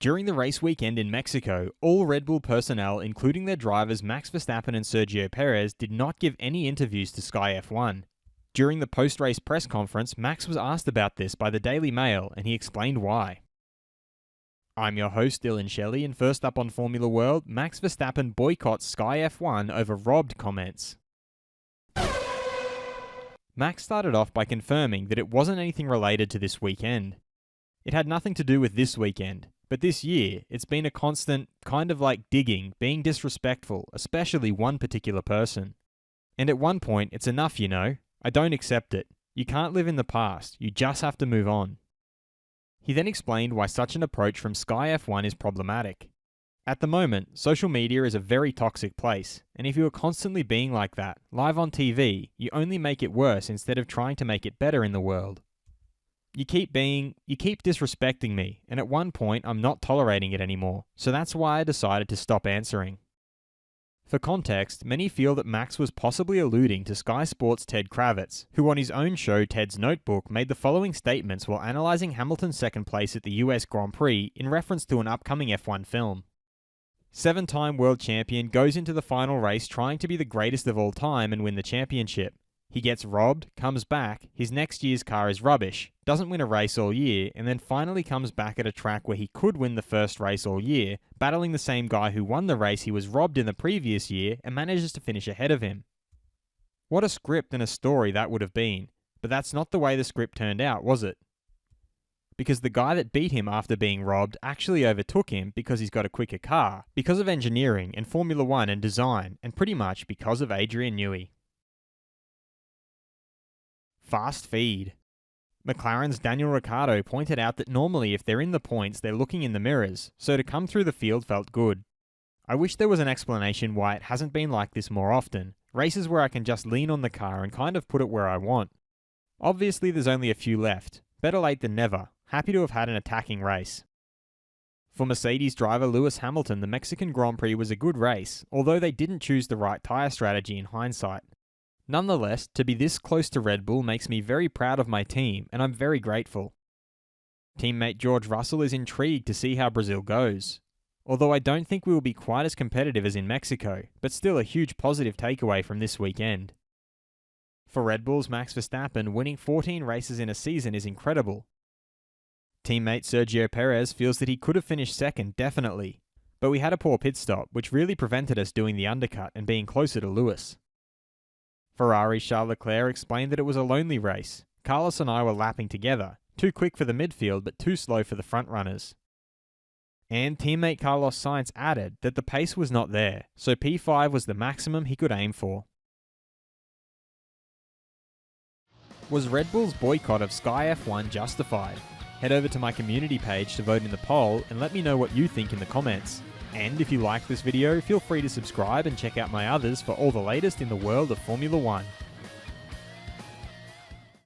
During the race weekend in Mexico, all Red Bull personnel, including their drivers Max Verstappen and Sergio Perez, did not give any interviews to Sky F1. During the post-race press conference, Max was asked about this by the Daily Mail, and he explained why. I'm your host, Dillon Shelley, and first up on Formula World, Max Verstappen boycotts Sky F1 over robbed comments. Max started off by confirming that it wasn't anything related to this weekend. It had nothing to do with this weekend, but this year, it's been a constant, kind of like digging, being disrespectful, especially one particular person. And at one point, it's enough, you know. I don't accept it. You can't live in the past, you just have to move on. He then explained why such an approach from Sky F1 is problematic. At the moment, social media is a very toxic place, and if you are constantly being like that, live on TV, you only make it worse instead of trying to make it better in the world. You keep disrespecting me, and at one point I'm not tolerating it anymore, so that's why I decided to stop answering. For context, many feel that Max was possibly alluding to Sky Sports' Ted Kravitz, who on his own show Ted's Notebook made the following statements while analysing Hamilton's second place at the US Grand Prix in reference to an upcoming F1 film. Seven-time world champion goes into the final race trying to be the greatest of all time and win the championship. He gets robbed, comes back, his next year's car is rubbish, doesn't win a race all year, and then finally comes back at a track where he could win the first race all year, battling the same guy who won the race he was robbed in the previous year and manages to finish ahead of him. What a script and a story that would have been, but that's not the way the script turned out, was it? Because the guy that beat him after being robbed actually overtook him because he's got a quicker car, because of engineering and Formula 1 and design, and pretty much because of Adrian Newey. Fast feed. McLaren's Daniel Ricciardo pointed out that normally if they're in the points, they're looking in the mirrors, so to come through the field felt good. I wish there was an explanation why it hasn't been like this more often, races where I can just lean on the car and kind of put it where I want. Obviously there's only a few left, better late than never, happy to have had an attacking race. For Mercedes driver Lewis Hamilton, the Mexican Grand Prix was a good race, although they didn't choose the right tyre strategy in hindsight. Nonetheless, to be this close to Red Bull makes me very proud of my team, and I'm very grateful. Teammate George Russell is intrigued to see how Brazil goes. Although I don't think we will be quite as competitive as in Mexico, but still a huge positive takeaway from this weekend. For Red Bull's Max Verstappen, winning 14 races in a season is incredible. Teammate Sergio Perez feels that he could have finished second, definitely, but we had a poor pit stop, which really prevented us doing the undercut and being closer to Lewis. Ferrari's Charles Leclerc explained that it was a lonely race. Carlos and I were lapping together, too quick for the midfield but too slow for the front runners. And teammate Carlos Sainz added that the pace was not there, so P5 was the maximum he could aim for. Was Red Bull's boycott of Sky F1 justified? Head over to my community page to vote in the poll and let me know what you think in the comments. And if you like this video, feel free to subscribe and check out my others for all the latest in the world of Formula 1.